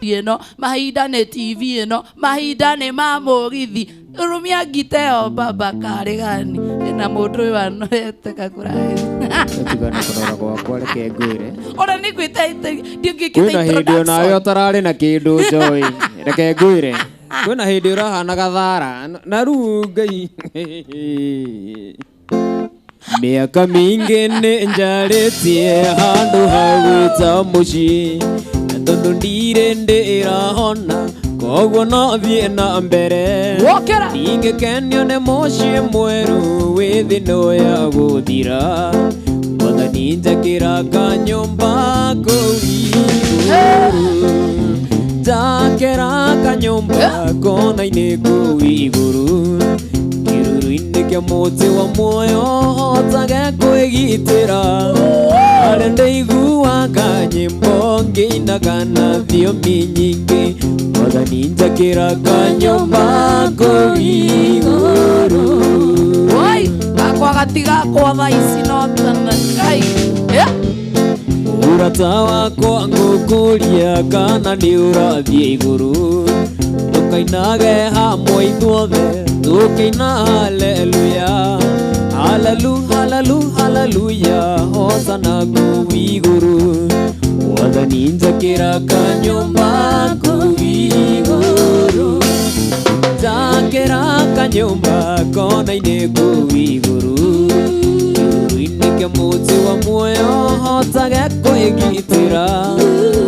radio ĩno, mahinda nĩ TV ĩno, mahinda nĩ mamugithi. Rumia ngiteo baba kare gani. Na mũndũ ũyũ anoete kakũraĩ. Tugana kũrora gwakwa reke ngwĩre. Ona nĩ gwĩta ndiũngĩkĩta kwĩna hĩndĩ onawe ũtararĩ na kĩndũ Joy. Reke ngwĩre. Kwĩna hĩndĩ ũrahana gathara na rĩu Ngai. Mĩaka mĩingĩ nĩ njarĩtie handũ ha gwĩta mũciĩ, tondũ ndirĩ ndĩrahona koguo no thiĩ na mbere. Ingĩkenio nĩ mũciĩ mwerũ wĩ thĩ no ya gũthira, Mwathani njakĩra kanyũmba kũu igũrũ, njakĩra kanyũmba kona-inĩ kũu igũrũ, kĩruru-inĩ kĩa mũtĩ wa muoyo hotage kwĩgitĩra. Harĩa ndaiguaga nyĩmbo ngĩinaga na thiomi nyingĩ, Mwathani njakĩra kanyũmba kũu igũrũ. Oi, gakwa gatigakwa thaa ici no tene Ngai. Mũrata wakwa ngũkũria kana nĩ ũrathiĩ igũrũ, tũkainage hamwe ithuothe tũkĩina haleluya, haleluya, haleluya, hosana kũu igũrũ. Mwathani njakĩra kanyũmba kũu igũrũ, njakĩra kanyũmba kona-inĩ kũu igũrũ, kĩruru-inĩ kĩa mũtĩ wa muoyo hotage kwĩgitĩra.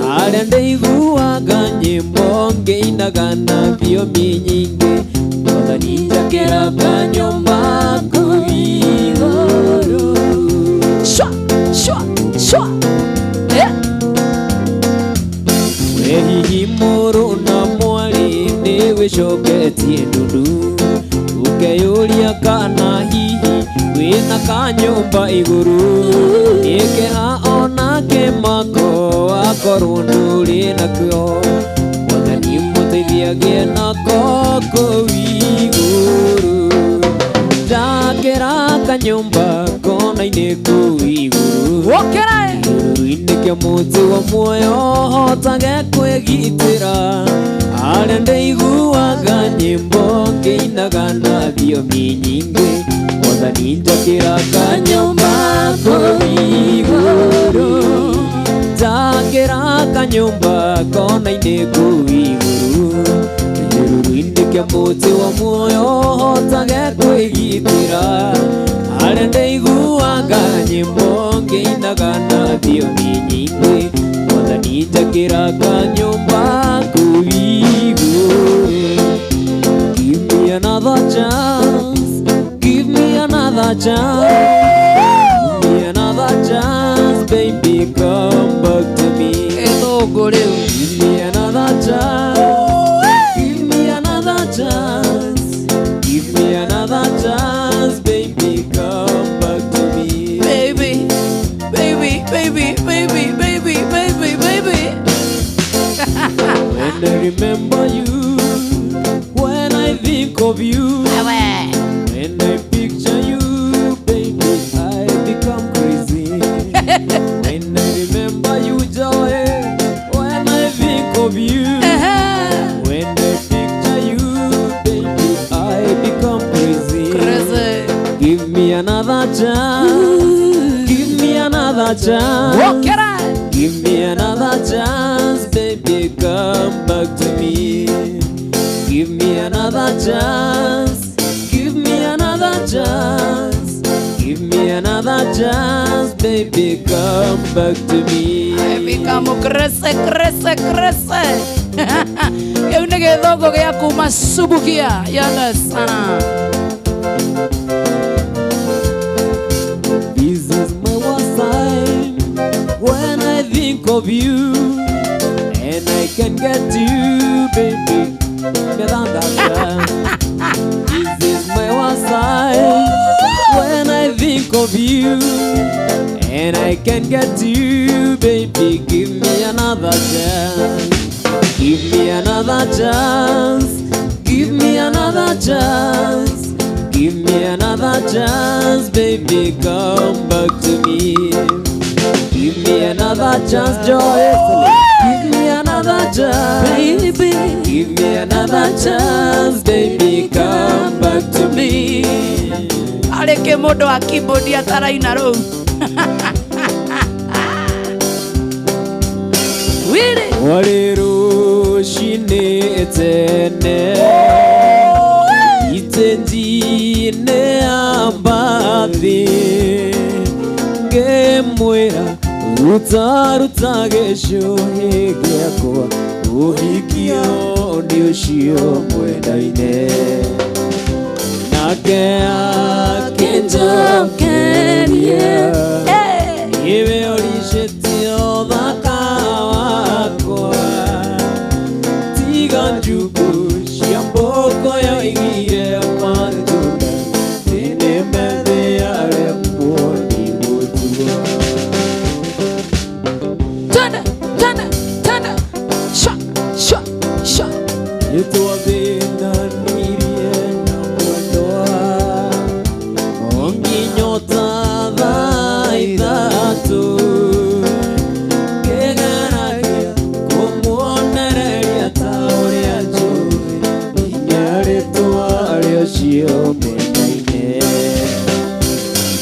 Harĩa ndaiguaga nyĩmbo ngĩinaga na thiomi nyingĩ, Mwathani njakĩra kanyũmba kũu igũrũ. Shwa, shwa, shwa. We hihi mũrũ na mwarĩ nĩ wĩcoketie ndundu, ũkeyũria kana hihi wĩna kanyũmba igũrũ, ĩkĩha onake mako wakorwo ndũrĩ nakĩo, Mwathani mũteithiagie nako kũu igũrũ. Njakĩra kanyũmba kona-inĩ kũu igũrũ, kĩruru-inĩ kĩa mũtĩ wa muoyo hotage kwĩgitĩra. Harĩa ndaiguaga nyĩmbo ngĩinaga na thiomi nyingĩ, Mwathani njakĩra kanyũmba kũu igũrũ, njakĩra kanyũmba kona-inĩ kũu igũrũ, kĩruru-inĩ kĩa mũtĩ wa muoyo hotage kwĩgitĩra. Harĩa ndaiguaga nyĩmbo ngĩinaga na thiomi nyingĩ, Mwathani njakĩra kanyũmba kũu igũrũ. Give me another chance, give me another chance, give me another chance, baby come back to me. Give me another chance, give me another chance, give me another chance, baby come back to me. Baby, baby, baby, baby, baby, baby, baby. When I remember you, when I think of you, when I picture you, baby, I become crazy. When I remember you, Joy, when I think of you, when I picture you, baby, I become crazy. Give me another chance, give me another chance, give me another chance, baby, come back to me. Give me another chance, give me another chance, give me another chance, baby, come back to me. I become crazy, crazy, crazy. Eu nige dogo gya kuma subukia yana sana. This is my worst time when I think of you, and I can get you, baby. This is my worst time when I think of you, and I can get you, baby. Give me another chance, give me another chance, give me another chance, give me another chance, baby, come back to me. Give me another chance, Joy. Give me another chance, baby. give me another chance, baby, come back to me. Areke modo wa keyboard ataraina ro. Wiri. Waliru shine tene, itenji ne ambathi, gemwera ruta gesho hegiakwa, uhikio ni ushio mwendaine. Nakea kenja kenia, iwe orishetio dhaka wakwa, tiga njuku shiamboko ya igire manduna, tene methe yare mwoni mutua. Tana, shot. Yetua bina nirie na mwandoa, ongi nyota dhaidhatu, kegaragia kumuonereria taoria jui, inyare tuario shio menaine.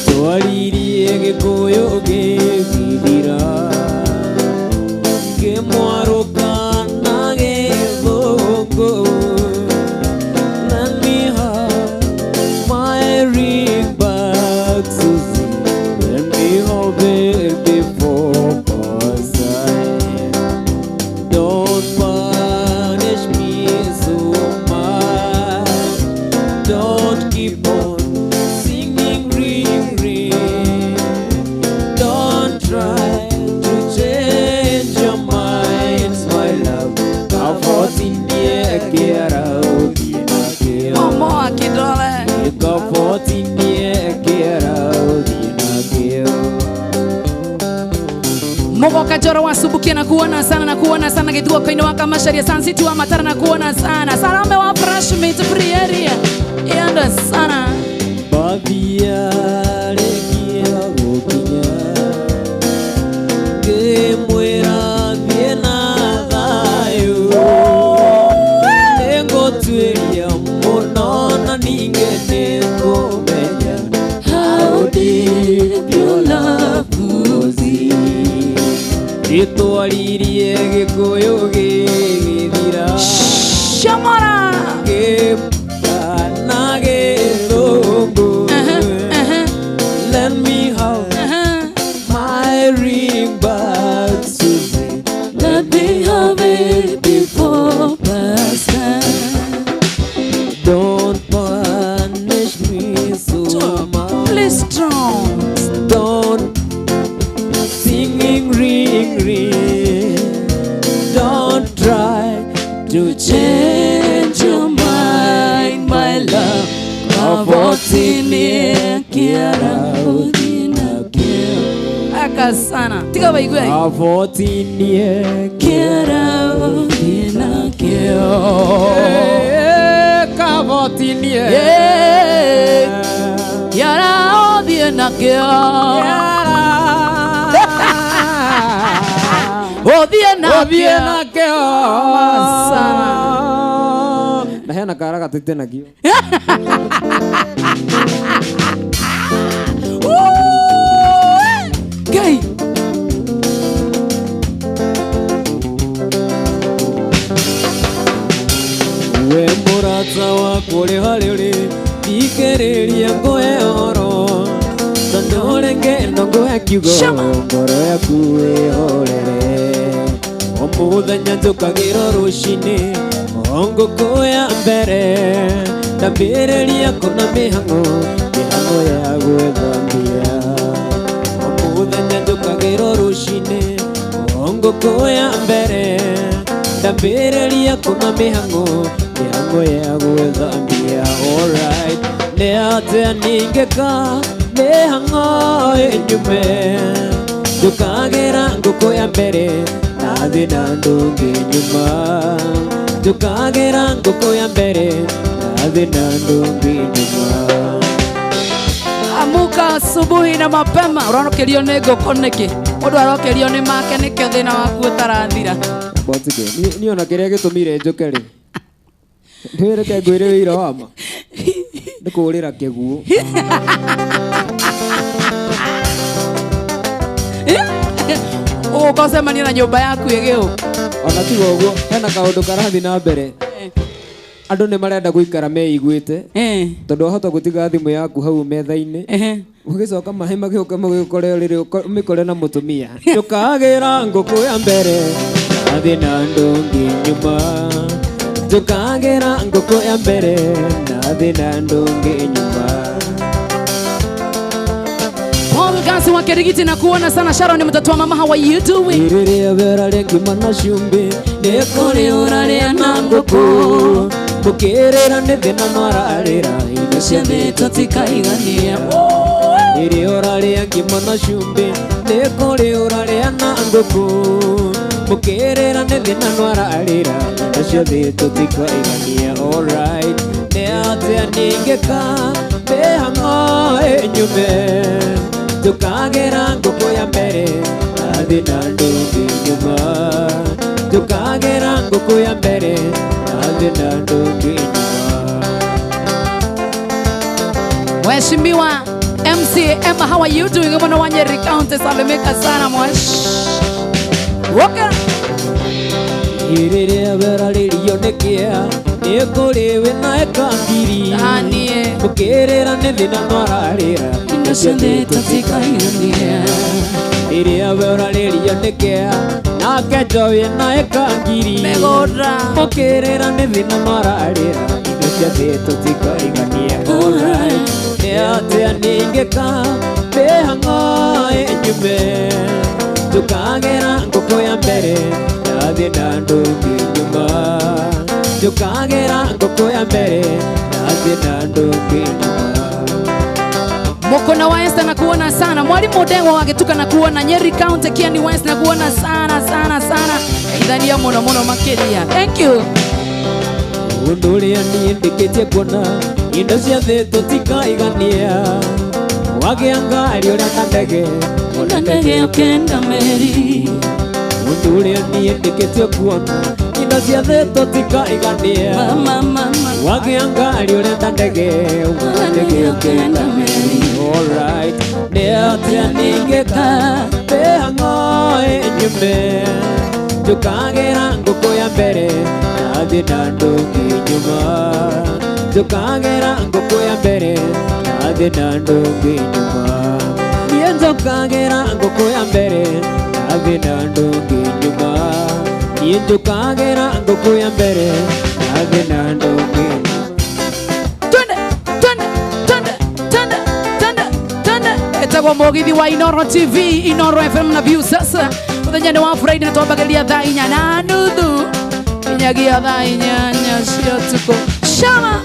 Tuaririe gikuyu githira, gemwaruka na githungu. Let me have my ring back, Susie. Let me hold it before passing. Don't punish me so much. Don't keep on singing ring. Don't try to change your minds, my love. Kafotinie kiara udina kio. Moa kidole. Kafotinie kiara udina kio. Mogo kajoro wa subuki na kuona sana kituo kwa inawaka masharia sansitu wa matara na kuona sana. Salame wa fresh meat free area. Iando sana. Babia lekia gokinya, gemwera viena thayo, nengo tueria monona ningene kumenya. How deep your love goes in. Ritwaririe gikuyu githira, Shamara. na githungu. Let me have my ring back, Susie. Let me have it before past time. Don't punish me so much. Please strong. Don't singing ring. Don't try to change your mind, my love. Kavotinie kiara udina kio. Aka sana. Tika baigwe. Kavotinie Kiara udina kio. Kavotinie. Kiara udina kio. Udina kio. Sana. Na hena kara gatete na kio. Gay. We murata wa kule halili, ikereria ngoe oro. Tandore ngendo ngoe kiugo, ngoro ya kuwe holele. Omuthenya njukagira rucini, onguku ya mbere. Ndambĩrĩria kũna mĩhang'o ya gwĩthambia. Omuthenya njũkagĩra rũcinĩ, ngũkũ ya mbere. Ndambĩrĩria kũna mĩhang'o ya gwĩthambia. Alright, nĩ atĩa ningĩka mĩhang'o ĩnyume. Njũkagĩra ngũkũ ya mbere, nathi na ndũngĩ nyuma. Njũkagĩra ngũkũ ya mbere, amuka asubuhi na mapema. Uronokerio nĩ ngũkũ nĩkĩ? Mũndũ arokerio nĩ make nĩkĩo thĩna waku ũtarathira. Botige ni ona kiria gitumire njuke ri ndireke ngwire wira wama ndikurira kiguo ukosema na nyumba yaku igio ona tigo uguo hena kaundu karathi na mbere andu ni marenda guikara meiguite tondu ahota gutiga thimu yaku hau metha-ini ugicoka mahe magiuka magikore riri mikore na mutumia ndukagira nguku ya mbere nathi na ndungi nyuma ndukagira nguku ya mbere nathi na ndungi nyuma. Kasi wa Kirigiti na kuona sana Sharon mtoto wa mama, how are you doing? Iriria vera rengi mana shumbi nekore oraria na nguku mukirira ni thina nwararira ino ciothe tutikaigania iri oraria ngimana shumbi nekore oraria na nguku mukirira ni thina nwararira ino ciothe tutikaigania. Alright ne atia ningeka behango enyume tukagera nguku ya mbere nathi na ndungi nyuma tukagera nguku ya mbere nathi na ndungi nyuma. Mheshimiwa MC Emma, how are you doing? Mwana wa Nyeri County, salimika sana mwesh. Woka iriria vera ririonekia nikuriwe na ekangiri anie mukirira ni thina nwararira ino ciothe tutikaigania iriria vera ririonekia nake njowe na ekangiri megora mukirira ni thina nwararira ino ciothe tutikaigania. Alright ni atia ningeka behango enyume tukagera nguku ya mbere nathi na ndungi nyuma tukagera nguku ya mbere nathi na ndungi nyuma. Mukona wa Esther na kuona sana. Mwalimu Dengo wagetuka na kuona. Nyeri County Kiani West na kuona sana sana sana. Idhani ya mono mono makeria. Thank you. Unduria ni ndikitie kuona indo ciothe tutikaigania wagiangari uria na ndege una ndege ukenda meri unduria ni ndikitie kuona indo ciothe tutikaigania wagiangari uria na ndege una ndege ukenda meri. Alright ni atia ningeka behango enyume tukagera nguku ya mbere nathi na ndungi nyuma tukagera nguku ya mbere nathi na ndungi nyuma niĩ njũkagĩra ngũkũ ya mbere nathi na ndungi nyuma niĩ njũkagĩra ngũkũ ya mbere nathi na ndungi etagwo Mũgithi wa Inoro TV, Inoro FM na View. Sasa mũthenya nĩ wa Friday na twambagĩrĩria thaa 4:30 nginyagia thaa 8 cia ũtukũ. Shama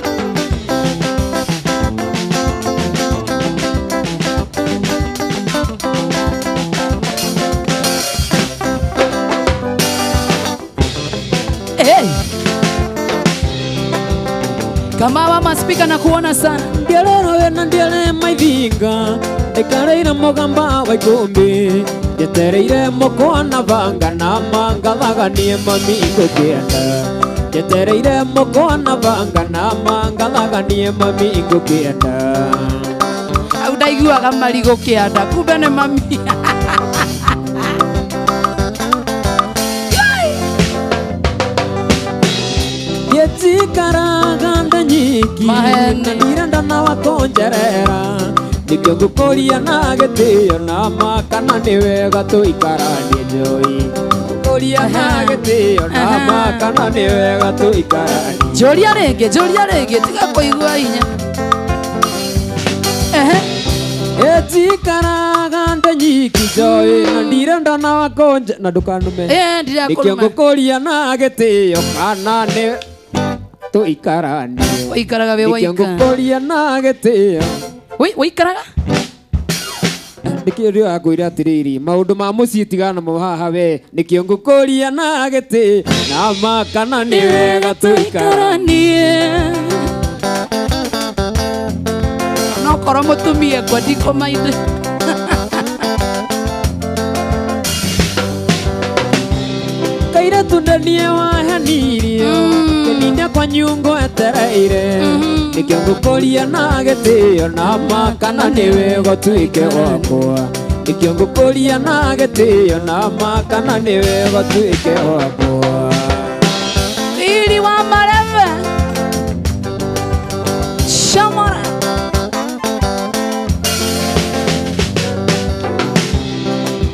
kama mama speaker na kuona sana ndialero wena ndiale maithinga ikareire mugamba wa ikumbi njetereire mukwana vanga na mangathaganie mami ngũkĩenda njetereire mukwana vanga na mangathaganie mami ngũkĩenda au ndaiguaga marigũ kĩanda kumbe nĩ mami yetikaraga nda nyiki ndirenda na wakonjerera nikio ngũkũria na gĩtĩo na makana nĩ wega tũikaranie njoi ngũkũria na gĩtĩo na makana nĩ wega tũikaranie. Njũria rĩngĩ tiga kũigua hinya yetikaraga nda nyiki njoi na ndirenda na wakonje na ndũkanume nikio ngũkũria na gĩtĩo kana nĩ tũikaranie ũikaraga wĩ nikio ngũkũria na gĩtĩo ũikaraga nikio ndio akwĩra atiriri maũndũ ma mũciĩ tigana mo haha we nikio ngũkũria na gĩtĩ na makana nĩ wega tũikaranie no korwo mũtumia kwa ndiko maithe kaire tundanie wahanirio Kenina kwa nyungo etereire Nikio ngukuria na gitio na makana niwe gotuike wakwa Nikio ngukuria na gitio na makana niwe gotuike wakwa Ili wa mareve Shamara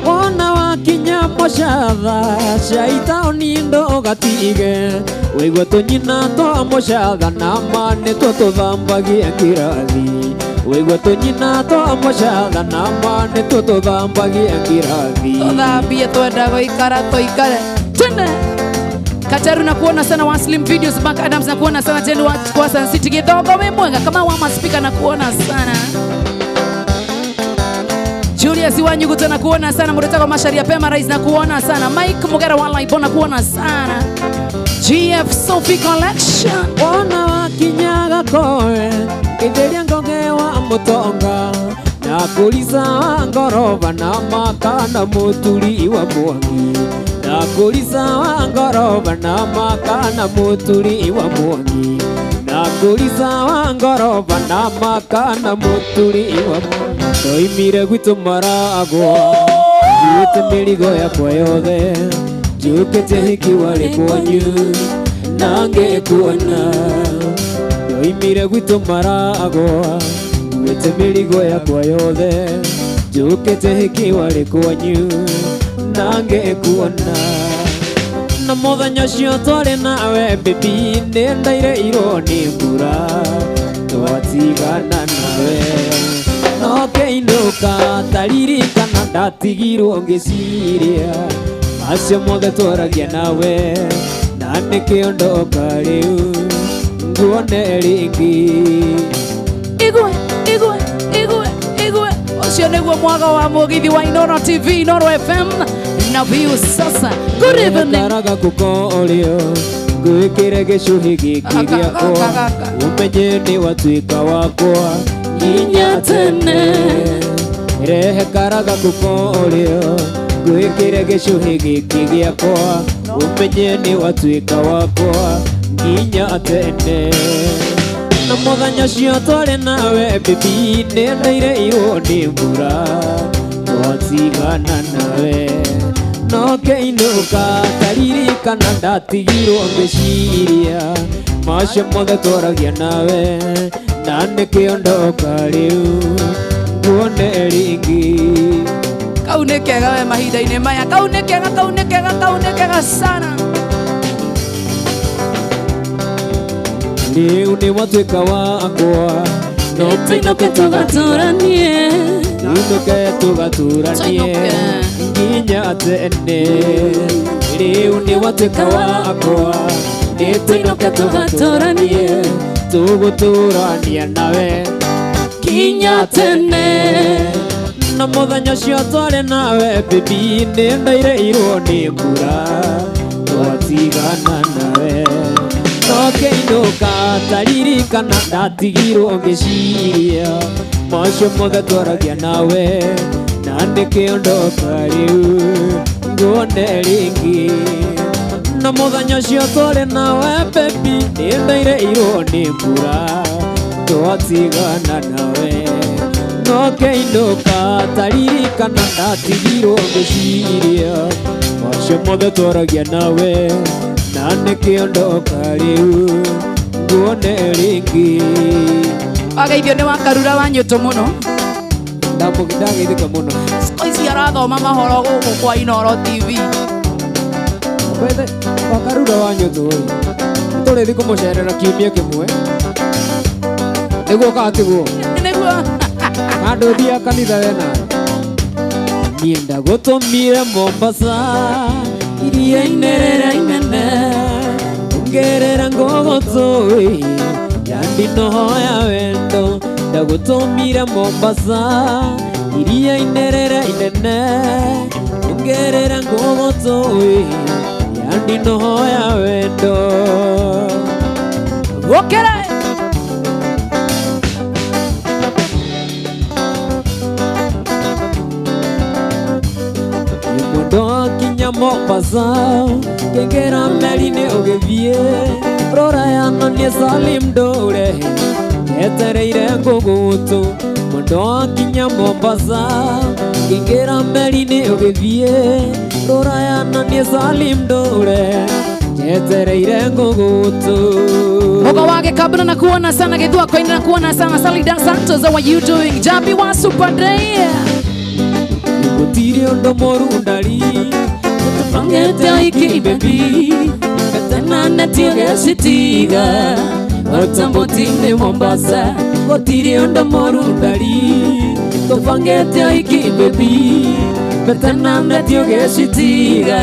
Wana wakinya moshadha Shaita nindo gatige Wigwa tunyina twa moshadha Na mane twa tuthambagia kirathi Wigwa tunyina twa moshadha Na mane twa tuthambagia kirathi Tuthambie twenda goikara toikare Twende Kacharu na kuona sana wa Slim Videos Bank Adams na kuona sana Tendo wa kwa Sun City Githogo Wemwenga kama wa maspika na kuona sana Julius Wanyuguta na kuona sana Muretako Masharia Pema Rais na kuona sana Mike Mugera Wala Ibona kuona sana GF Sophie Collection Wana wakinyaga koe Kitheria ngoge wa mutonga Na kulisa wa ngoroba Na makana muturi wa mwangi Na kulisa wa ngoroba Na makana muturi wa mwangi Na kulisa wa ngoroba Na makana muturi wa mwangi Toimire gwitu maragwa Yuite mirigo yakwa yothe Njukite hiki wale kwanyu Nange kuona Toimire gwitu maragwa Yuite mirigo yakwa yothe Njukite hiki wale kwanyu Nange kuona Na muthenya ucio twari nawe baby Nendaire ironi mbura Twatigana nawe No keinuka taririkana ndatigirwo ngiciria Acio mothe twaragia nawe Na nikiondoka riu nguone ringi Igwe, igwe, igwe, igwe Ucio niguo mwaga wa mugithi wa Inoro TV, Inoro FM Na view sasa Good evening Karaga kukorio Gwikire gicuhi giki giakwa Umenye ni watuika wakwa Nginya tene Rehe karaga kukorio Gwikire gicuhi giki giakwa Umenye ni watuika wakwa Nginya tene Na muthenya ucio twari nawe baby Nendaire ironi mbura Twatigana nawe No keinuka taririkana ndatigirwo ngiciria Macio mothe twaragia nawe Na nikiondoka riu nguone ringi Kau nĩ kega we mahinda-inĩ maya Kau nĩ kega, kau nĩ kega, kau nĩ kega sana Riu ni watuika wakwa No Tuinuke tugaturanie Tuinuke tugaturanie Nginya tene Riu ni watuika wakwa Tuinuke tugaturanie Tuguturania nawe Nginya tene Na muthenya ucio twari nawe baby Nendaire ironi mbura Twatigana nawe No keinuka taririkana ndatigirwo ngiciria Macio mothe twaragia nawe Na nikiondoka riu nguone ringi Na muthenya ucio twari nawe baby Nendaire ironi mbura Twatigana nawe No keinuka taririkana ndatigirwo ngiciria Macio mothe twaragia nawe Na nikiondoka riu nguone ringi Ageithio nĩ wakarura wa nyũtũ mũno Ndageithĩka mũno Siku ici arathoma mahoro gũkũ kwa Inoro TV Wethe wakarura wa nyũtũ tũrĩthi kũmũcerera kiumia kĩmwe Nĩguo katigwo Nĩguo Handũ thia kanitha wena Niĩ ndagũtũmire Mombasa Iria-inĩ rĩrĩa inene Ngerera ngũgũtũĩ Yandi nohoya wendo Ndagũtũmire Mombasa Iria-inĩ rĩrĩa inene Ngerera ngũgũtũĩ Yandi nohoya wendo Gũkĩra Mundo kinya Mombasa Kengera meri-inĩ ũgĩthiĩ Rũraya na nĩ Salim Ndũre Etereire ngũgũtũ Mundo kinya Mombasa Kengera meri-inĩ ũgĩthiĩ Rũraya na nĩ Salim Ndũre Etereire ngũgũtũ Moga wake kabla na kuona sana Githua kwa ina na kuona sana Salida Santos, how are you doing? Jabi wa Super Day Gũtirĩ ũndũ mũru ndari Tũbangĩte oiki baby Gatana na tiũgecitiga Otamboti-inĩ Mombasa Gũtirĩ ũndũ mũru ndari Tũbangĩte oiki baby Gatana na tiũgecitiga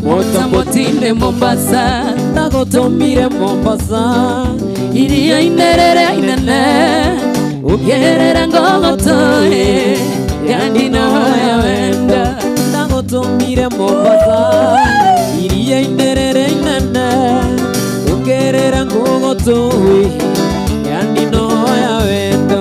Otamboti-inĩ Mombasa Ndagũtũmire Mombasa Iria-inĩ rĩrĩa inene Ũgerera ngogotoi Yani noya wenda Ndagũtũmire Mombasa Iria-inĩ rĩrĩa inene Ũgerera ngogotoi Yani noya wenda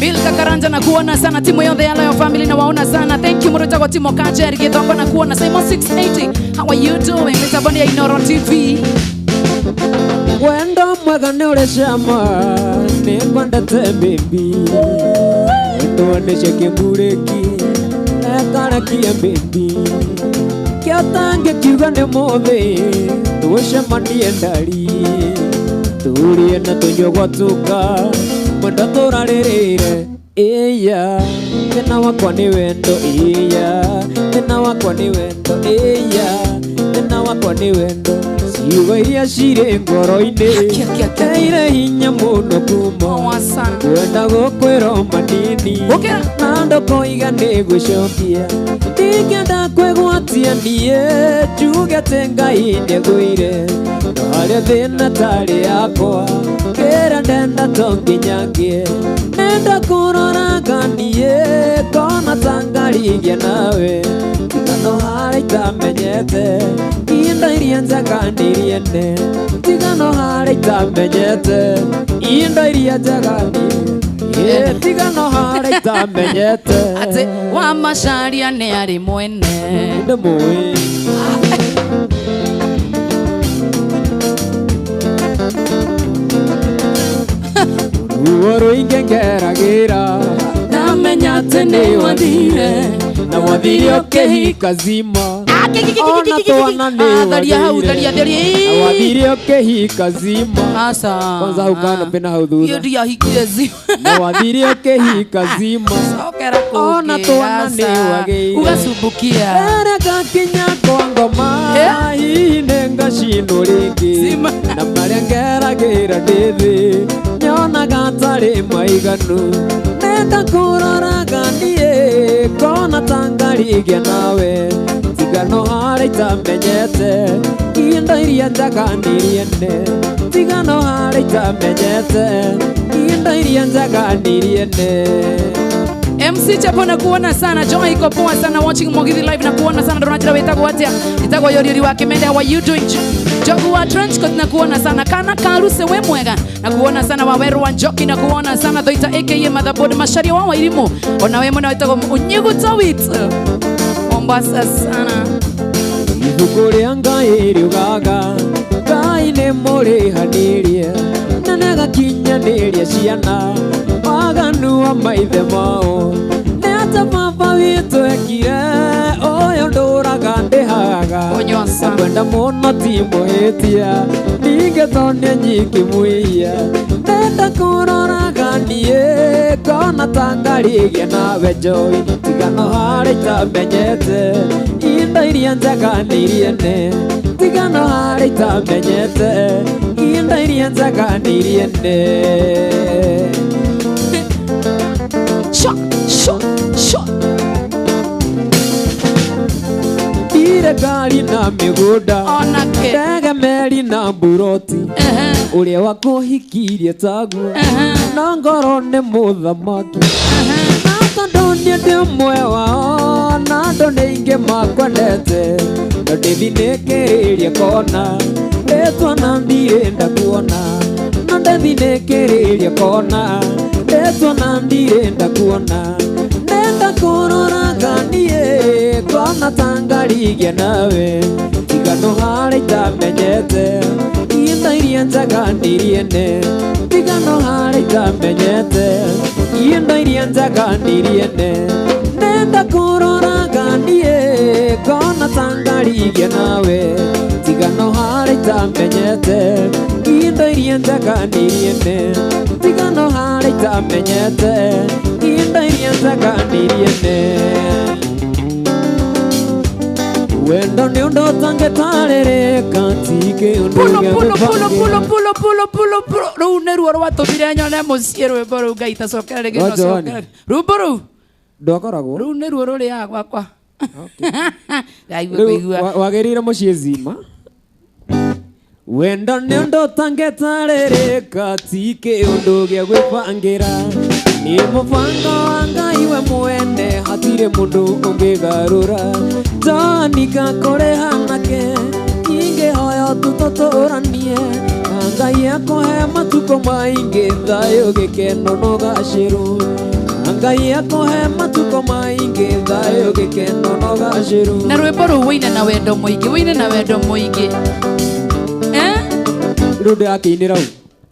Milka Karanja na kuona sana timu yothe ya Loyal Family na waona sana. Thank you Murita kwa timu Kajeri Githongo na kuona Simon 680. How are you doing? Mr. Bondi ya Inoro TV. Wendo mwega nĩ ũrĩ cama Nĩ kwendete baby Wendo nĩcio kĩmurĩki Ekarekie baby Kĩo tangĩkiuga nĩ mũthĩ Tũcemanie ndari Tũrĩe na tũnyue gwatuka Mwendo tũrarĩrĩire Iya Thĩna wakwa nĩ wendo Iya Thĩna wakwa nĩ wendo Iya Thĩna wakwa nĩ wendo Ciugo iria cirĩ ngoro-inĩ Teire hinya mũno kuma Kwenda gũkwĩra manini Na ndũkoiga nĩ gwĩcokia Ndingĩenda kwĩgwatia niĩ Njuge atĩ Ngai nĩagwĩire No harĩa thĩna tarĩ yakwa Kĩra ndenda to nginyagie Nenda kũroranga niĩ Kona ta ngarigia nawe Tigano harĩa itamenyete Indo iria njega nĩriene Tigano harĩa itamenyete Indo iria njega nĩriene Tigano harĩa itamenyete Ate wa macaria nĩ arĩ mwene Nĩ mũĩ Ruo rũingĩ ngeragĩra Namenya atĩ nĩ wathire Na wathire ũkĩhika zima Ona twana nĩ wathire Na wathire ũkĩhika zima Asa Kwanza hau kanapena hau thutha Hiyo ndio hikire zima Na wathire ũkĩhika zima Sokera Ona twana nĩ wagĩire Ugasumbukia Ereka kinya kwa ngoma Hihi nĩ ngacinwo rĩngĩ Na marĩa ngeragĩra ndĩ thĩ Nyonaga tarĩ maiganu Nenda kũroraga niĩ Kona ta ngarigia nawe Tigano harĩa itamenyete Indo iria njega nĩriene Tigano harĩa itamenyete Indo iria njega nĩriene MC Chapo na kuona sana. Joy iko poa sana watching Mugithi live na kuona sana. Donajira wetago atia itago yori wa Kimende. How are you doing? Jogu wa Trenchcoat na kuona sana. Kana Karuse we mwega na kuona sana. Waweru wa Njoki na kuona sana. Doita aka Motherboard Mashari wa wairimu. Ona we mwana wetago Unyigu Tawit Mombasa sana. Ibuku rĩa Ngai riugaga Ngai nĩ mũrĩhanĩria na nĩagakinyanĩria ciana waganu wa maithe mao nĩ ata baba witũ ekire ũyũ ndũraga ndĩhaga na kwenda mũno ti mũhĩtia ningĩ to nĩ nyiki mwĩia nenda kũroraga niĩ kona ta ngarigia nawe Joy tigano harĩa itamenyete indo iria njega nĩiriene tigano harĩa itamenyete indo iria njega nĩiriene Ire gari na mĩgũnda ndege meri na mburoti ũrĩa wakũhikirie taguo na ngoro nĩ mũthamaki na tondũ niĩ ndĩ ũmwe wao na andũ nĩ aingĩ makwendete na ndĩthinĩkĩrĩria kona rĩtwa na ndirenda kuona na ndĩthinĩkĩrĩria kona rĩtwa na ndirenda kuona nenda kurora ganie kona tangarigia nawe tigano hara itamenyete inda iria njaganirie ne tigano hara itamenyete inda iria njaganirie ne nenda kurora ganie kona tangarigia nawe tigano hara itamenyete inda iria njaganirie ne tigano hara itamenyete inda iria njaganirie ne wendo ni undo tangetarere katike undo pulo ru neru rwatumire nyone mucie rwimbo ru ngai tacokere gicokere rumbo ru ndokoragwo ru neru ruri ya gwakwa wagirire mucie zima wendo ni undo tangetarere katike undo gia gwipangira ni mubango wa ngai we mwene hatire mundu ungigarura tanika kore hanake ingehoya tutotoranie ngai akohe matuko maingi thayo gikeno no gaciru ngai akohe matuko maingi thayo gikeno no gaciru na rwimbo ru wine na wendo muingi rude akinira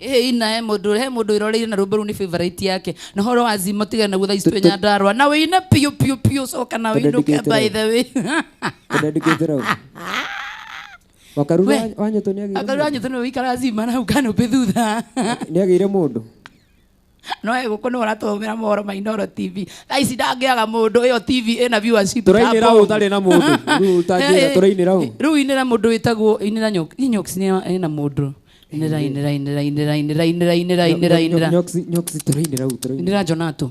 ina mundu iroreire na rwimbo ru ni favorite yake na horo wazima tiga na gutha istwe nyandarwa na wina pio soka na winuke by the way dedicate wakaru wanyotonia wikara zima na ukano pethutha ni agire mundu no ego no ratomera moro ma Inoro TV thaisi ndangiaga mundu iyo TV ina viewership turainira utari na mundu ru utangira turainira ru inira mundu witagwo inira nyoks ni ina mundu inira nyoksi turainira inira Jonato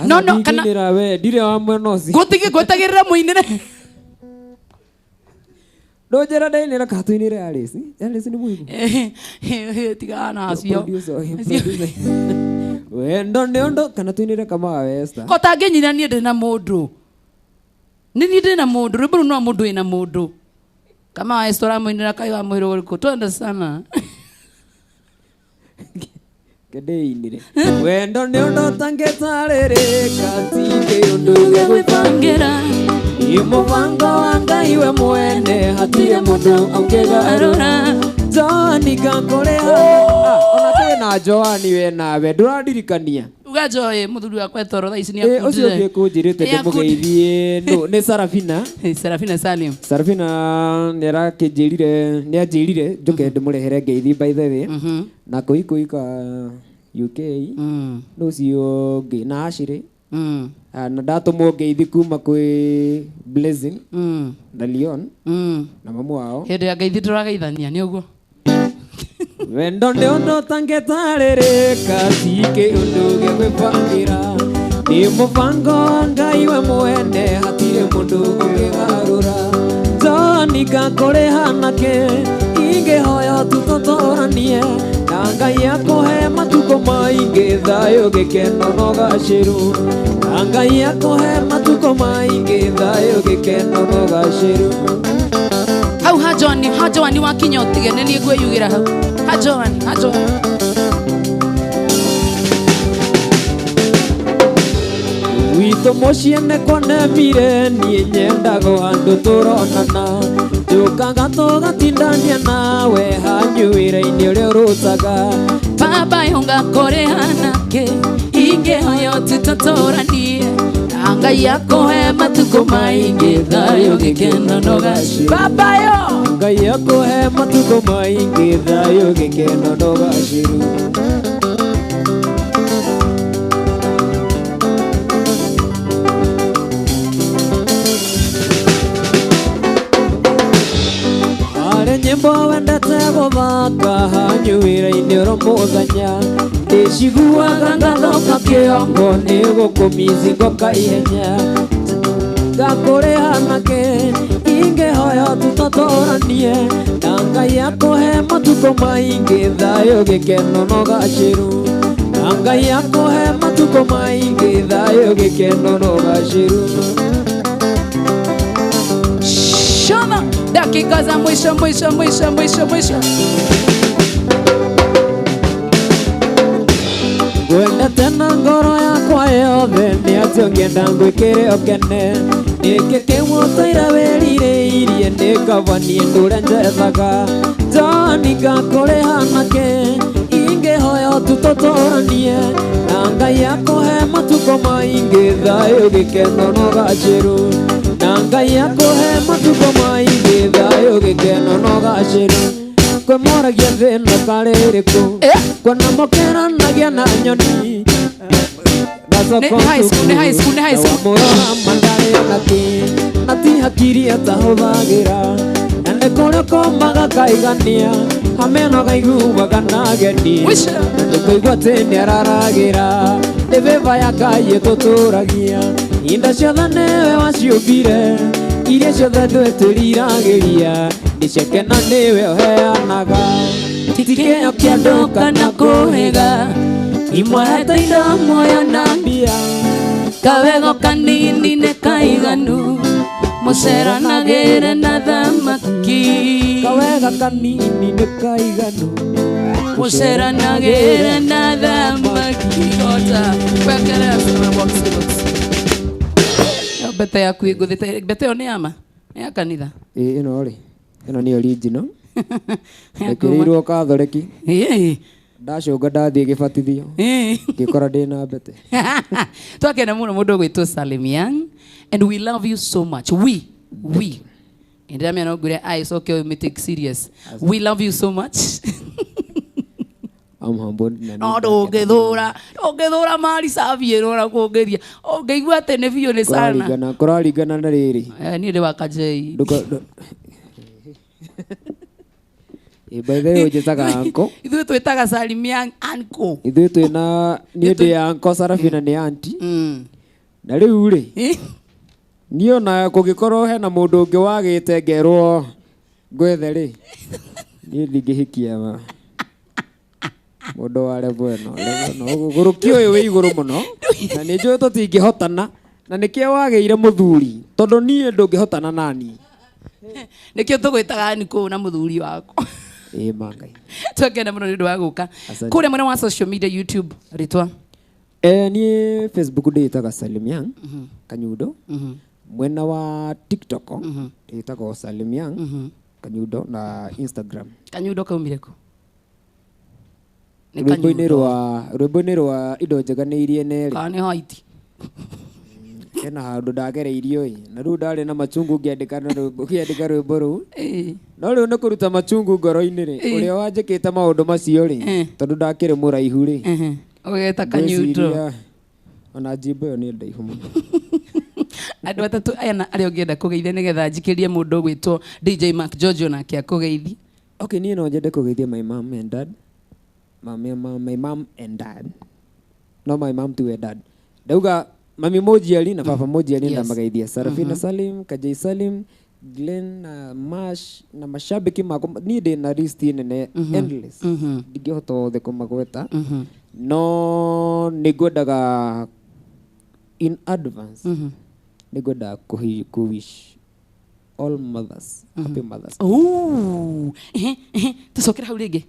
no kana we dire wa mwenosi gutagirira muinire ndojera ndainira katuinire Alice ni muigu tigana acio wendo ni undo kana tuinire kama westa kotangenyina nie ndina mundu nini ndina mundu rwimbo no mundu ina mundu kama westa muinira kai wa mwiro uriko twenda sana kedeinire wendo ni undo tangetarere katike undu ya wipangira imubango wa ngai we mwene hatire mundu ungigarura Joanika koreha ona tena Joani we nawe nduradirikania uga Joy muthuri wakwa toro thaisi ni akujire ucio ngikunjirite ndimugeithie no ni Sarafina Salim nera kinjirire ni anjirire njuke ndimurehere ngeithi by the way na kuika UK no cio ngi na ashire na ndatumwo ngeithi kuma kwi Blessing na Leon na mamu wao hende ya ngeithi turageithania ni uguo wendo ndi undo tangetarere katike undu gigwipangira ni mubango ngai we mwene hatire mundu ungigarura Joanika kore hanake ingehoya tutotoranie na ngai akohe matuko maingi thayo gikeno no gaciru na ngai akohe matuko maingi thayo gikeno no gaciru hau hajoni wakinya utigene ni gweyugira hau hajoni wito muciene konemire nie nyendago handu turonana tukaga tugatindania nawe hanyuire-ini uria urutaga baba yonga kore hanake ingehoya tutotoranie na ngai akohe matuko maingi thayo gikeno no gaciru baba yo ngai akohe matuko maingi thayo gikeno no gaciru nyimbo wendete guthaka hanyuire-ini oro muthenya ndiciguaga ngathoka kiongo ni gukumici ngoka ihenya ngakuri hanake ingehoya tutotoranie na ngai akohe matuko maingi thayo gikeno no gaciru na ngai akohe matuko maingi thayo gikeno no gaciru shona dakika za mwisho ciothe nĩ atĩ ũngĩenda ngwĩkĩre ũkene nĩkĩ kĩmũtũire wĩrirĩirie nĩ kaba niĩ ndũre njethaga Johni ngakũrĩha nake ingĩhoya tũtũtũranie na Ngai akũhe matukũ maingĩ thayũ gĩkeno na ũgacĩru na Ngai akũhe matukũ maingĩ thayũ gĩkeno na ũgacĩru kwĩmoragia thĩna karĩ ĩrĩkũ kwĩnamokeranagia na nyoni Nĩ high school wamũrora mandarĩ naki na ti hakiri atahũthagĩra na nĩ kũrĩa komaga kaigania hameno gaiguaga na ageni na ndũkaigua atĩ nĩ araragĩra nĩ vĩva ya Ngai ĩtũtũragia inda ciothe nĩwe waciũmbire iria ciothe twĩtũriragĩria nĩciakena nĩwe ũheanaga tikĩo kĩa andũ kana kũhĩga imwehete indo muoyo na mbia kawego kanini nĩ kaiganu mũceranagĩre na thamaki kawega kanini nĩ kaiganu mũceranagĩre na thamaki ota kwekere bete yaku ĩngũthĩte bete ĩyo nĩ yama nĩ ya kanitha ĩno rĩ ĩno nĩ original ĩkĩrĩirwo Kathoreki ndacũnga ndathiĩ gĩbatithio ngĩkora ndĩna bete twakena mũno mũndũ ũgwĩtwo Salim Young and we love you so much we ndĩramĩa no ngwĩre aicoke we take serious we love you so much I'm humbled no ndũngĩthũra mari savie no kũngĩria ũngĩigua atĩ nĩ biũ nĩ sana kũraringana na rĩrĩ niĩ ndĩ wa Kajei by the way ũnjĩtaga anko ithuĩ twĩtaga Salim Young anko ithuĩ twĩna niĩ ndĩ anko Sarafina nĩ anti na rĩu rĩ niĩ ona kũngĩkorwo hena mũndũ ũngĩ wagĩte ngerwo ngwethe rĩ niĩ ndingĩhikia mũndũ wa level ĩno gũrũki ũyũ wĩ igũrũ mũno na nĩ njũĩ tũtingĩhotana na nĩkĩo wagĩire mũthuri tondũ niĩ ndũngĩhotana nani nĩkĩo tũgwĩtaga anko na mũthuri wako mangai twakena mũno nĩ ũndũ wa gũka kũrĩa mwena wa social media YouTube rĩtwa niĩ Facebook ndĩĩtaga Salim Young Kanyundo mwena wa TikTok ndĩĩtagwo Salim Young Kanyundo na Instagram Kanyundo kaumire kũ rwĩmbo-inĩ rwa indo njega nĩ irie nerĩ kana nĩ haiti hena handũ ndagereirio na rĩu ndarĩ na machungu ngĩandĩka rwĩmbo rũu no rĩu nĩ kũruta machungu ngoro-inĩ rĩ ũrĩa wanjĩkĩte maũndũ macio rĩ tondũ ndakĩrĩ mũraihu rĩ ũgeta Kanyundo ona njimbo ĩyo nĩ ndaihu mũno andũ atatũ aya arĩa ũngĩenda kũgeithia nĩgetha njikĩrie mũndũ ũgwĩtwo DJ Mark George nake akũgeithi niĩ no nyende kũgeithia my mom and dad my mom and dad no my mom to dad ndauga mami Mojiali na papa Mojiali ndamageithia Sarafina Salim Kajei Salim Glenn Mash na mashabiki mako niĩ ndĩ na list nene endless ndingĩhota othe kũmagweta no nĩngwendaga in advance nĩngwendaga kũ-wish all mothers happy mothers tũcokera hau rĩngĩ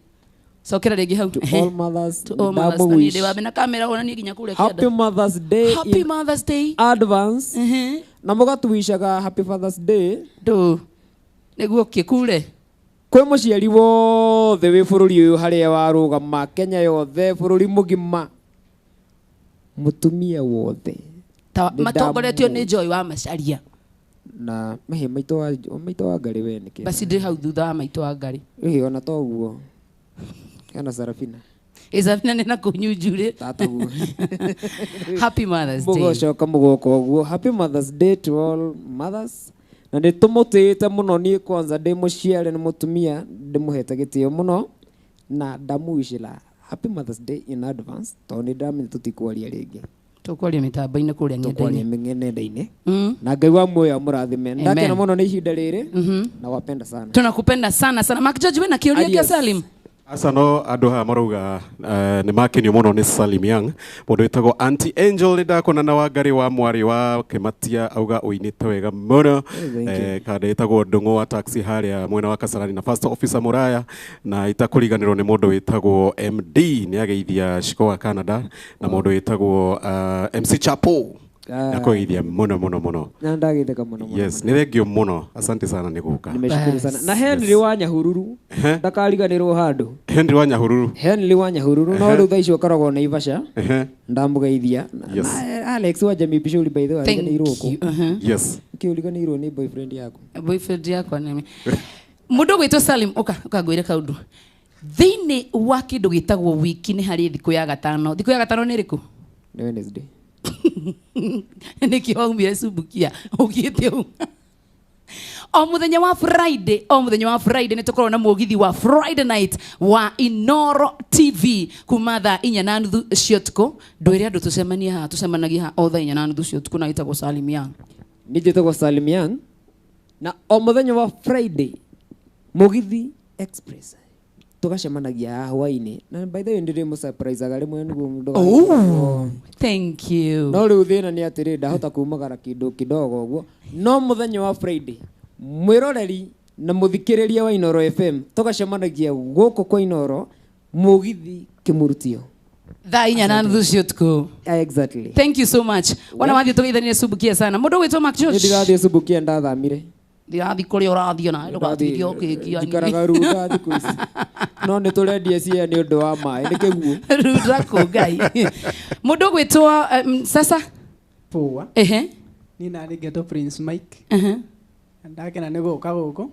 sokera rĩngĩ hau to all mothers ndĩ wamena kamera ona niĩ nginya kũrĩa happy Mother's Day happy Mother's Day advance na mũgatũwishaga happy Father's Day nĩguo kĩkure kwĩ mũciari wothe wĩ bũrũri ũyũ harĩa warũgama Kenya yothe bũrũri mũgima mũtumia wothe matongoretio nĩ Joy wa Macharia na maitũ wa Ngarĩ we nĩkĩ basi ndĩ hau thutha wa maitũ wa Ngarĩ ona toguo kana Sarafina Sarafina nĩ na kũnyunjure tataguo happy Mother's Day mũgocoka mũgoka ũguo happy Mother's Day to all mothers na nĩ tũmũtĩĩte mũno niĩ kwanza ndĩ mũciare nĩ mũtumia ndĩmũhete gĩtĩo mũno na ndamũwicĩra happy Mother's Day in advance tondũ nĩ ndamenya tũtikwaria rĩngĩ tũkwaria mĩtambo-inĩ kũrĩa ng'enda-inĩ na Ngai wa muoyo amũrathime ndakena mũno nĩ ihinda rĩrĩ na wapenda sana tunakupenda sana sana Mark George we na kĩũria kĩa Salim Asa no andå haha marauga nä makenio må no nä Salim Young må ndå wä tagwo Auntie Angel nä ndakona na Wangari wa mwarä wa Kimatia auga å inä te wega må no kandä ä tagwo Ndång'ũ wa taxi harä a mwena wa Kasarani na first officer Muraya na itakå riganä nä må ndå wä tagwo MD nä ageithia Shiko wa Canada na må ndå wä tagwo MC Chapo nakoithia muno na ndagitheka muno yes ni thengio muno asante sana ni guka nimeshukuru sana na Henry wa Nyahururu ndakariganirwo handu Henry wa Nyahururu no ru thaicio karagwo na Ivasha ndamugeithia Alex wa Jamii Bishuli by the way ni iroko yes kiuliganirwo ni boyfriend yako nemi mundu gwitwo Salim ukagwire kaundu thiini wa kindu gitagwo wiki ni hari thiku ya gatano ni riku ni Wednesday niki waumire Subukia ugiite u o muthenya wa Friday ni tukorwo na mugithi wa Friday night wa Inoro TV kuma thaa 4:30 cia tuko ndwire andu tucemanagia ha o thaa 4:30 cia tuko na itagwo Salim Young nijitagwo Salim Young na o muthenya wa Friday mugithi express tugacemanagia Hawaii na by the way ndire mu surprise agari mwe nugo ndo thank you no riu thina ni atiri ndahota kumagara kindu kidogo guo no muthenya wa Friday mwiroreri na muthikiriria wa Inoro FM tugacemanagia guku kwa Inoro mugithi kimurutio thaa 4:30 cia tuko exactly thank you so much wana wathi tugeithanie Subukia sana mundu witwo Mark George ndigathie Subukia ndathamire ndigathi kuri urathio na ndugathithio kikia ikaraga ruga thiku ici no ni turendia cia ni undu wa mai ni kiguo ruga ko ngai mundu gwitwo sasa poa ni na ngeto Prince Mike ndakena ni guka guku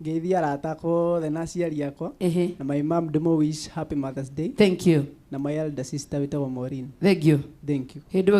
ngeithia arata ko the naciari akwa na my mom demo wish happy Mother's Day thank you na my elder sister witagwo Maureen thank you thank you hindu